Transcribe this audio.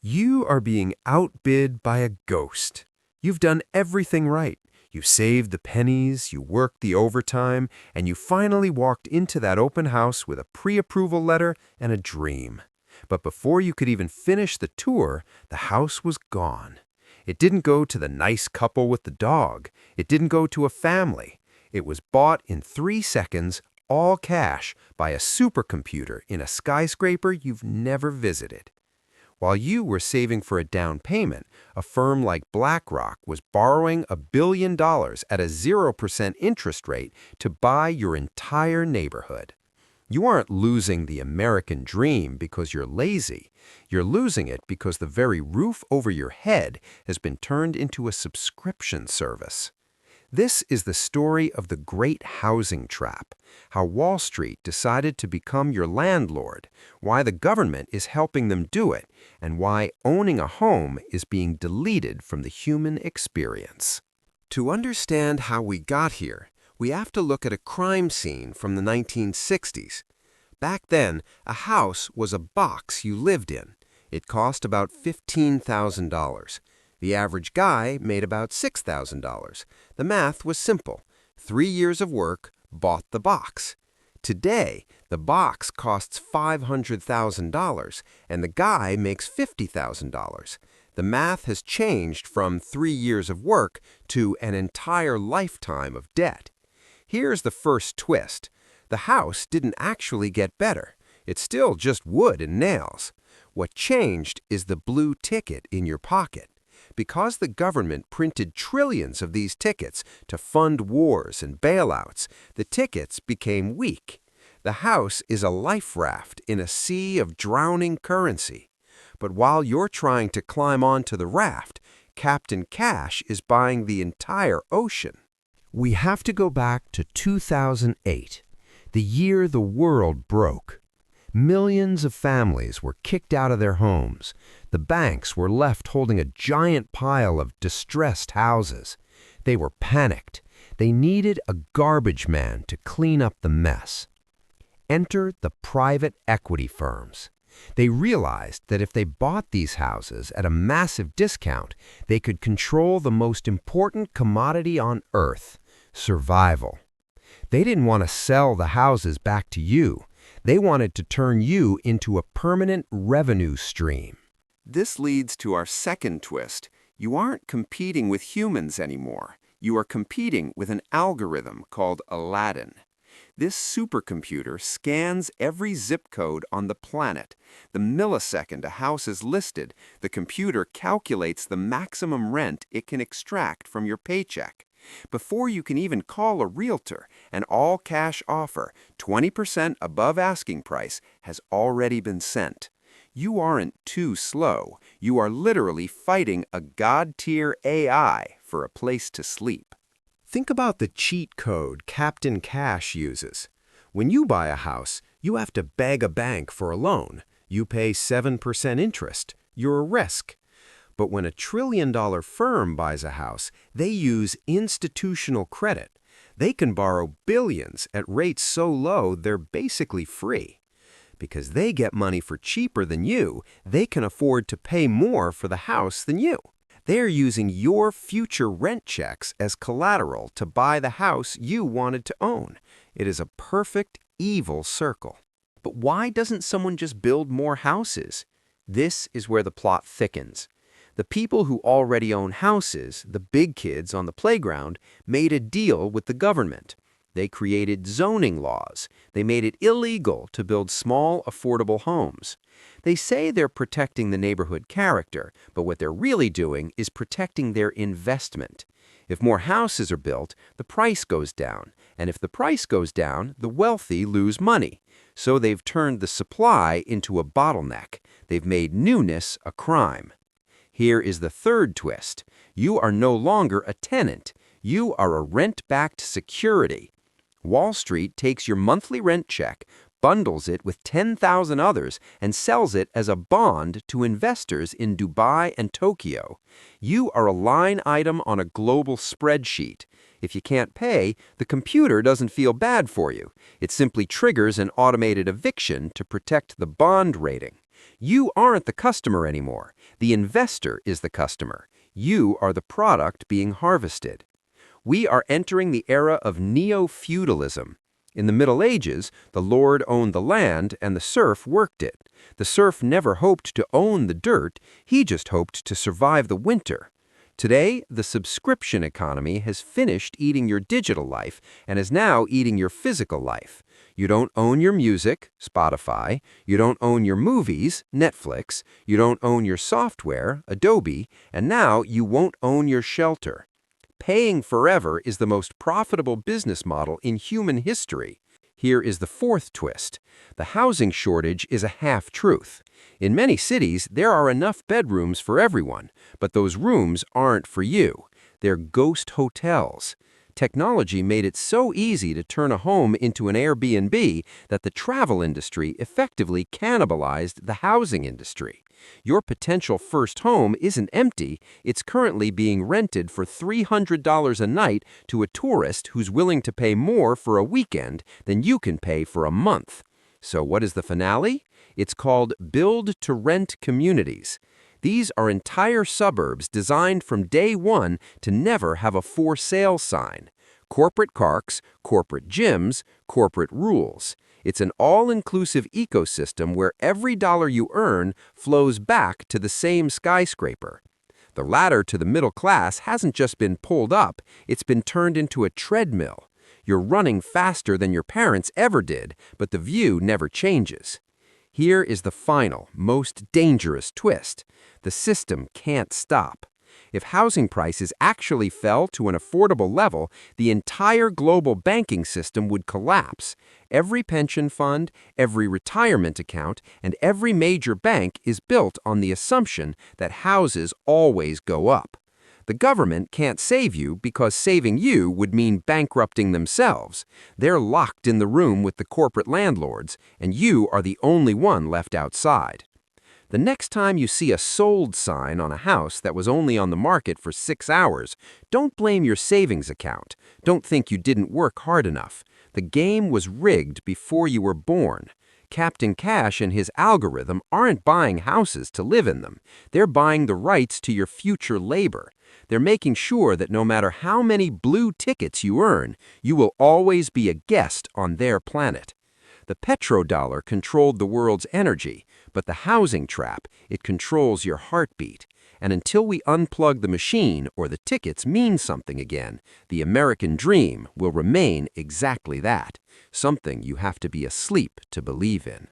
You are being outbid by a ghost. You've done everything right. You saved the pennies, you worked the overtime, and you finally walked into that open house with a pre-approval letter and a dream. But before you could even finish the tour, the house was gone. It didn't go to the nice couple with the dog. It didn't go to a family. It was bought in 3 seconds, all cash, by a supercomputer in a skyscraper you've never visited. While you were saving for a down payment, a firm like BlackRock was borrowing $1 billion at a 0% interest rate to buy your entire neighborhood. You aren't losing the American dream because you're lazy. You're losing it because the very roof over your head has been turned into a subscription service. This is the story of the great housing trap, how Wall Street decided to become your landlord, why the government is helping them do it, and why owning a home is being deleted from the human experience. To understand how we got here, we have to look at a crime scene from the 1960s. Back then, a house was a box you lived in. It cost about $15,000. The average guy made about $6,000. The math was simple. 3 years of work bought the box. Today, the box costs $500,000 and the guy makes $50,000. The math has changed from 3 years of work to an entire lifetime of debt. Here's the first twist. The house didn't actually get better. It's still just wood and nails. What changed is the blue ticket in your pocket. Because the government printed trillions of these tickets to fund wars and bailouts, the tickets became weak. The house is a life raft in a sea of drowning currency. But while you're trying to climb onto the raft, Captain Cash is buying the entire ocean. We have to go back to 2008, the year the world broke. Millions of families were kicked out of their homes. The banks were left holding a giant pile of distressed houses. They were panicked. They needed a garbage man to clean up the mess. Enter the private equity firms. They realized that if they bought these houses at a massive discount, they could control the most important commodity on earth, survival. They didn't want to sell the houses back to you. They wanted to turn you into a permanent revenue stream. This leads to our second twist. You aren't competing with humans anymore. You are competing with an algorithm called Aladdin. This supercomputer scans every zip code on the planet. The millisecond a house is listed, the computer calculates the maximum rent it can extract from your paycheck. Before you can even call a realtor, an all-cash offer, 20% above asking price, has already been sent. You aren't too slow. You are literally fighting a god-tier AI for a place to sleep. Think about the cheat code Captain Cash uses. When you buy a house, you have to beg a bank for a loan. You pay 7% interest. You're a risk. But when a trillion-dollar firm buys a house, they use institutional credit. They can borrow billions at rates so low they're basically free. Because they get money for cheaper than you, they can afford to pay more for the house than you. They're using your future rent checks as collateral to buy the house you wanted to own. It is a perfect evil circle. But why doesn't someone just build more houses? This is where the plot thickens. The people who already own houses, the big kids on the playground, made a deal with the government. They created zoning laws. They made it illegal to build small, affordable homes. They say they're protecting the neighborhood character, but what they're really doing is protecting their investment. If more houses are built, the price goes down. And if the price goes down, the wealthy lose money. So they've turned the supply into a bottleneck. They've made newness a crime. Here is the third twist. You are no longer a tenant. You are a rent-backed security. Wall Street takes your monthly rent check, bundles it with 10,000 others, and sells it as a bond to investors in Dubai and Tokyo. You are a line item on a global spreadsheet. If you can't pay, the computer doesn't feel bad for you. It simply triggers an automated eviction to protect the bond rating. You aren't the customer anymore. The investor is the customer. You are the product being harvested. We are entering the era of Neo-Feudalism. In the Middle Ages, the lord owned the land and the serf worked it. The serf never hoped to own the dirt, he just hoped to survive the winter. Today, the subscription economy has finished eating your digital life and is now eating your physical life. You don't own your music, Spotify. You don't own your movies, Netflix. You don't own your software, Adobe. And now you won't own your shelter. Paying forever is the most profitable business model in human history. Here is the fourth twist. The housing shortage is a half-truth. In many cities, there are enough bedrooms for everyone, but those rooms aren't for you. They're ghost hotels. Technology made it so easy to turn a home into an Airbnb that the travel industry effectively cannibalized the housing industry. Your potential first home isn't empty, it's currently being rented for $300 a night to a tourist who's willing to pay more for a weekend than you can pay for a month. So what is the finale? It's called build-to-rent communities. These are entire suburbs designed from day one to never have a for sale sign. Corporate carks, corporate gyms, corporate rules. It's an all-inclusive ecosystem where every dollar you earn flows back to the same skyscraper. The ladder to the middle class hasn't just been pulled up, it's been turned into a treadmill. You're running faster than your parents ever did, but the view never changes. Here is the final, most dangerous twist. The system can't stop. If housing prices actually fell to an affordable level, the entire global banking system would collapse. Every pension fund, every retirement account, and every major bank is built on the assumption that houses always go up. The government can't save you because saving you would mean bankrupting themselves. They're locked in the room with the corporate landlords, and you are the only one left outside. The next time you see a sold sign on a house that was only on the market for 6 hours, don't blame your savings account. Don't think you didn't work hard enough. The game was rigged before you were born. Captain Cash and his algorithm aren't buying houses to live in them. They're buying the rights to your future labor. They're making sure that no matter how many blue tickets you earn, you will always be a guest on their planet. The petrodollar controlled the world's energy, but the housing trap, it controls your heartbeat. And until we unplug the machine or the tickets mean something again, the American dream will remain exactly that, something you have to be asleep to believe in.